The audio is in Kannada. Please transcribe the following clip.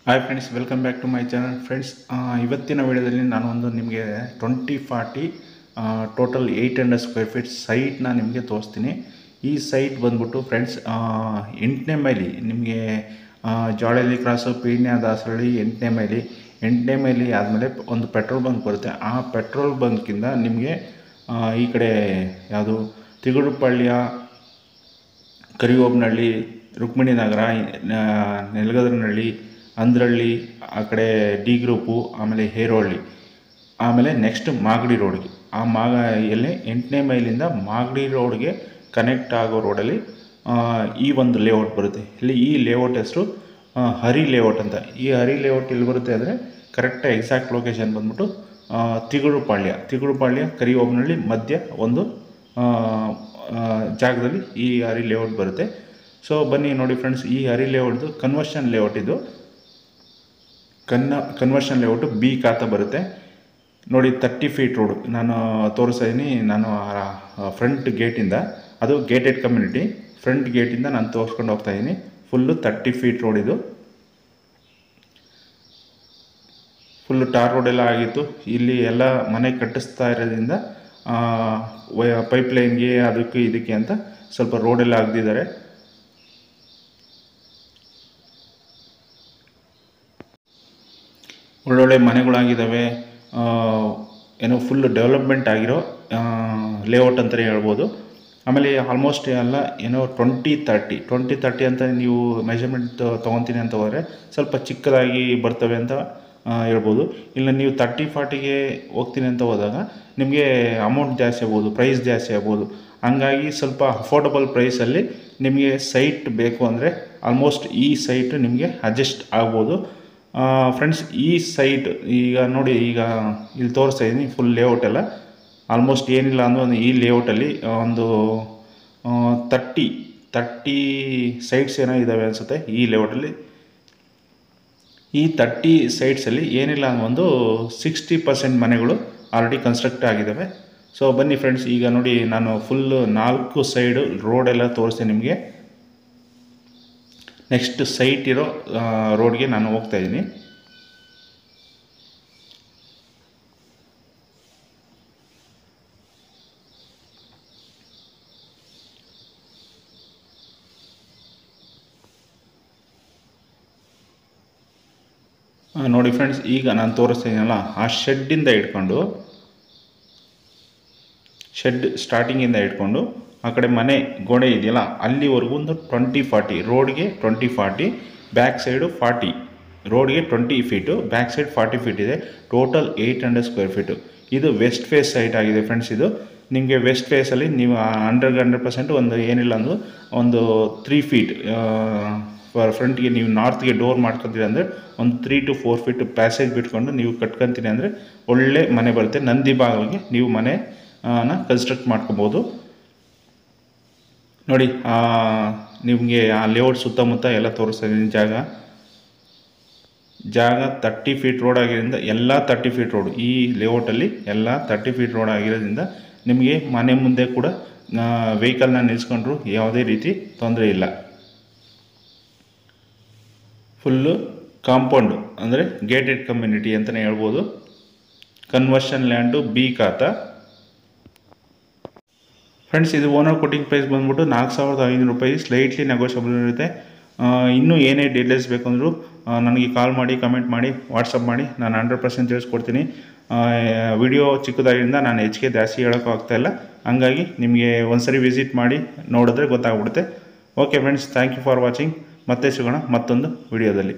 Hi friends, welcome back to my channel. Friends, ಇವತ್ತಿನ ವಿಡಿಯೋದಲ್ಲಿ ನಾನು ಒಂದು ನಿಮಗೆ 2040 ಟೋಟಲ್ 800 ಸ್ಕ್ವೇರ್ ಫೀಟ್ ಸೈಟ್ನ ನಿಮಗೆ ತೋರಿಸ್ತೀನಿ. ಈ ಸೈಟ್ ಬಂದ್ಬಿಟ್ಟು ಫ್ರೆಂಡ್ಸ್ 8ನೇ ಮೈಲಿ ನಿಮಗೆ ಜಾಳಹಳ್ಳಿ ಕ್ರಾಸು, ಪೀಣ್ಯ ದಾಸರಳ್ಳಿ 8ನೇ ಮೈಲಿ ಆದಮೇಲೆ ಒಂದು ಪೆಟ್ರೋಲ್ ಬಂಕ್ ಬರುತ್ತೆ. ಆ ಪೆಟ್ರೋಲ್ ಬಂಕಿಂದ ನಿಮಗೆ ಈ ಕಡೆ ಯಾವುದು ತಿಗುಡುಪಾಳ್ಯ, ಕರಿಓಬನಹಳ್ಳಿ, ರುಕ್ಮಿಣಿ ನಗರ, ನೆಲಗದರನಹಳ್ಳಿ, ಅಂದ್ರಳ್ಳಿ, ಆ ಕಡೆ ಡಿ ಗ್ರೂಪು, ಆಮೇಲೆ ಹೇರೋಹಳ್ಳಿ, ಆಮೇಲೆ ನೆಕ್ಸ್ಟ್ ಮಾಗಡಿ ರೋಡ್ಗೆ, ಆ ಎಲ್ಲಿ 8ನೇ ಮೈಲಿಂದ ಮಾಗಡಿ ರೋಡ್ಗೆ ಕನೆಕ್ಟ್ ಆಗೋ ರೋಡಲ್ಲಿ ಈ ಒಂದು ಲೇಔಟ್ ಬರುತ್ತೆ. ಇಲ್ಲಿ ಈ ಲೇಔಟ್ ಹೆಸರು ಹರಿ ಲೇಔಟ್ ಅಂತ. ಈ ಹರಿ ಲೇಔಟ್ ಎಲ್ಲಿ ಬರುತ್ತೆ ಅಂದರೆ ಕರೆಕ್ಟಾಗಿ ಎಕ್ಸಾಕ್ಟ್ ಲೊಕೇಶನ್ ಬಂದ್ಬಿಟ್ಟು ತಿಗುಡುಪಾಳ್ಯ ಕರಿಓಬನಹಳ್ಳಿ ಮಧ್ಯ ಒಂದು ಜಾಗದಲ್ಲಿ ಈ ಹರಿ ಲೇಔಟ್ ಬರುತ್ತೆ. ಸೊ ಬನ್ನಿ ನೋಡಿ ಫ್ರೆಂಡ್ಸ್, ಈ ಹರಿ ಲೇಔಟ್ದು ಕನ್ವರ್ಷನ್ ಲೇಔಟ್ ಇದು. ಕನ್ವರ್ಷನ್ ಲೇಔಟು ಬಿ ಖಾತ ಬರುತ್ತೆ ನೋಡಿ. 30 ಫೀಟ್ ರೋಡು ನಾನು ತೋರಿಸ್ತಾ ಇದ್ದೀನಿ. ನಾನು ಫ್ರಂಟ್ ಗೇಟಿಂದ, ಅದು ಗೇಟೆಡ್ ಕಮ್ಯುನಿಟಿ, ಫ್ರಂಟ್ ಗೇಟಿಂದ ನಾನು ತೋರಿಸ್ಕೊಂಡು ಹೋಗ್ತಾ ಇದ್ದೀನಿ. ಫುಲ್ಲು 30 ಫೀಟ್ ರೋಡ್ ಇದು. ಫುಲ್ಲು ಟಾರ್ ರೋಡೆಲ್ಲ ಆಗಿತ್ತು. ಇಲ್ಲಿ ಎಲ್ಲ ಮನೆ ಕಟ್ಟಿಸ್ತಾ ಇರೋದ್ರಿಂದ ಪೈಪ್ಲೈನ್ಗೆ ಅದಕ್ಕೆ ಇದಕ್ಕೆ ಅಂತ ಸ್ವಲ್ಪ ರೋಡೆಲ್ಲ ಆಗದಿದ್ದಾರೆ. ಒಳ್ಳೊಳ್ಳೆ ಮನೆಗಳಾಗಿದ್ದಾವೆ. ಏನೋ ಫುಲ್ ಡೆವಲಪ್ಮೆಂಟ್ ಆಗಿರೋ ಲೇಔಟ್ ಅಂತಲೇ ಹೇಳ್ಬೋದು. ಆಮೇಲೆ ಆಲ್ಮೋಸ್ಟ್ ಎಲ್ಲ ಏನೋ 2030 ಅಂತ ನೀವು ಮೆಷರ್ಮೆಂಟ್ ತೊಗೊತೀನಿ ಅಂತ ಹೋದರೆ ಸ್ವಲ್ಪ ಚಿಕ್ಕದಾಗಿ ಬರ್ತವೆ ಅಂತ ಹೇಳ್ಬೋದು. ಇಲ್ಲ ನೀವು 30-40ಗೆ ಹೋಗ್ತೀನಿ ಅಂತ ಹೋದಾಗ ನಿಮಗೆ ಅಮೌಂಟ್ ಜಾಸ್ತಿ ಆಗ್ಬೋದು, ಪ್ರೈಸ್ ಜಾಸ್ತಿ ಆಗ್ಬೋದು. ಹಂಗಾಗಿ ಸ್ವಲ್ಪ ಅಫೋರ್ಡಬಲ್ ಪ್ರೈಸಲ್ಲಿ ನಿಮಗೆ ಸೈಟ್ ಬೇಕು ಅಂದರೆ ಆಲ್ಮೋಸ್ಟ್ ಈ ಸೈಟ್ ನಿಮಗೆ ಅಡ್ಜಸ್ಟ್ ಆಗ್ಬೋದು. ಫ್ರೆಂಡ್ಸ್, ಈ ಸೈಟ್ ಈಗ ನೋಡಿ, ಈಗ ಇಲ್ಲಿ ತೋರಿಸ್ತಾ ಇದ್ದೀನಿ ಫುಲ್ ಲೇಔಟ್ ಎಲ್ಲ. ಆಲ್ಮೋಸ್ಟ್ ಏನಿಲ್ಲ ಅಂದರೆ ಒಂದು ಈ ಲೇಔಟಲ್ಲಿ ಒಂದು 30 ಸೈಟ್ಸ್ ಏನೋ ಇದ್ದಾವೆ ಅನಿಸುತ್ತೆ ಈ ಲೇಔಟಲ್ಲಿ. ಈ 30 ಸೈಟ್ಸಲ್ಲಿ ಏನಿಲ್ಲ ಅಂದ್ರೆ ಒಂದು 60% ಮನೆಗಳು ಆಲ್ರೆಡಿ ಕನ್ಸ್ಟ್ರಕ್ಟ್ ಆಗಿದ್ದಾವೆ. ಸೊ ಬನ್ನಿ ಫ್ರೆಂಡ್ಸ್, ಈಗ ನೋಡಿ ನಾನು ಫುಲ್ಲು 4 ಸೈಡು ರೋಡೆಲ್ಲ ತೋರಿಸ್ತೀನಿ ನಿಮಗೆ. ನೆಕ್ಸ್ಟ್ ಸೈಟ್ ಇರೋ ರೋಡ್ಗೆ ನಾನು ಹೋಗ್ತಾ ಇದ್ದೀನಿ. ನೋಡಿ ಫ್ರೆಂಡ್ಸ್, ಈಗ ನಾನು ತೋರಿಸ್ತಾ ಇದ್ದೀನಲ್ಲ, ಆ ಶೆಡ್ಡಿಂದ ಇಟ್ಕೊಂಡು, ಶೆಡ್ ಸ್ಟಾರ್ಟಿಂಗಿಂದ ಇಟ್ಕೊಂಡು ಆ ಕಡೆ ಮನೆ ಗೋಡೆ ಇದೆಯಲ್ಲ ಅಲ್ಲಿವರೆಗೂ ಒಂದು 20-40 ರೋಡ್ಗೆ 20-40, ಬ್ಯಾಕ್ ಸೈಡು 40, ರೋಡ್ಗೆ 20 ಫೀಟು, ಬ್ಯಾಕ್ ಸೈಡ್ 40 ಫೀಟ್ ಇದೆ. Total 800 square feet. ಇದು ವೆಸ್ಟ್ ಫೇಸ್ ಸೈಟ್ ಆಗಿದೆ ಫ್ರೆಂಡ್ಸ್. ಇದು ನಿಮಗೆ ವೆಸ್ಟ್ ಫೇಸಲ್ಲಿ ನೀವು 100% ಒಂದು ಏನಿಲ್ಲ ಅಂದರೂ ಒಂದು 3 ಫೀಟ್ ಫ್ರಂಟ್ಗೆ ನೀವು ನಾರ್ತ್ಗೆ ಡೋರ್ ಮಾಡ್ಕೊತೀರಿ ಅಂದರೆ ಒಂದು 3 to 4 ಫೀಟ್ ಪ್ಯಾಸೇಜ್ ಬಿಟ್ಕೊಂಡು ನೀವು ಕಟ್ಕೊತೀನಿ ಅಂದರೆ ಒಳ್ಳೆ ಮನೆ ಬರುತ್ತೆ. ನಂದಿ ಬಾಗಿಲಿಗೆ ನೀವು ಮನೆನ ಕನ್ಸ್ಟ್ರಕ್ಟ್ ಮಾಡ್ಕೊಬೋದು. ನೋಡಿ, ನಿಮಗೆ ಆ ಲೇಔಟ್ ಸುತ್ತಮುತ್ತ ಎಲ್ಲ ತೋರಿಸ್ತಾ ಇದ್ದೀನಿ. ಜಾಗ 30 ಫೀಟ್ ರೋಡ್ ಆಗಿರೋದ್ರಿಂದ ಎಲ್ಲ 30 ಫೀಟ್ ರೋಡ್. ಈ ಲೇಔಟಲ್ಲಿ ಎಲ್ಲ 30 ಫೀಟ್ ರೋಡ್ ಆಗಿರೋದ್ರಿಂದ ನಿಮಗೆ ಮನೆ ಮುಂದೆ ಕೂಡ ವೆಹಿಕಲ್ನ ನಿಲ್ಲಿಸ್ಕೊಂಡ್ರು ಯಾವುದೇ ರೀತಿ ತೊಂದರೆ ಇಲ್ಲ. ಫುಲ್ಲು ಕಾಂಪೌಂಡು ಅಂದರೆ ಗೇಟೆಡ್ ಕಮ್ಯುನಿಟಿ ಅಂತಲೇ ಹೇಳ್ಬೋದು. ಕನ್ವರ್ಷನ್ ಲ್ಯಾಂಡು ಬಿ ಖಾತ. ಫ್ರೆಂಡ್ಸ್, ಇದು ಓನರ್ ಕೊಟ್ಟಿಂಗ್ ಪ್ರೈಸ್ ಬಂದ್ಬಿಟ್ಟು 4,500 ರೂಪಾಯಿ. ಸ್ಲೈಟ್ಲಿ ನೆಗೋಷಿಯಬಲ್ ಇರುತ್ತೆ. ಇನ್ನೂ ಏನೇ ಡೀಟೇಲ್ಸ್ ಬೇಕಂದರೂ ನನಗೆ ಕಾಲ್ ಮಾಡಿ, ಕಮೆಂಟ್ ಮಾಡಿ, ವಾಟ್ಸಪ್ ಮಾಡಿ, ನಾನು 100% ತಿಳಿಸ್ಕೊಡ್ತೀನಿ. ವಿಡಿಯೋ ಚಿಕ್ಕದಾಗಿದ್ದರಿಂದ ನಾನು ಹೆಚ್ಚಿಗೆ ಜಾಸ್ತಿ ಹೇಳೋಕ್ಕೂ ಆಗ್ತಾಯಿಲ್ಲ. ಹಂಗಾಗಿ ನಿಮಗೆ ಒಂದ್ಸರಿ ವಿಸಿಟ್ ಮಾಡಿ ನೋಡಿದ್ರೆ ಗೊತ್ತಾಗ್ಬಿಡುತ್ತೆ. Okay friends, thank you for watching. ಮತ್ತೆ ಸಿಗೋಣ ಮತ್ತೊಂದು ವಿಡಿಯೋದಲ್ಲಿ.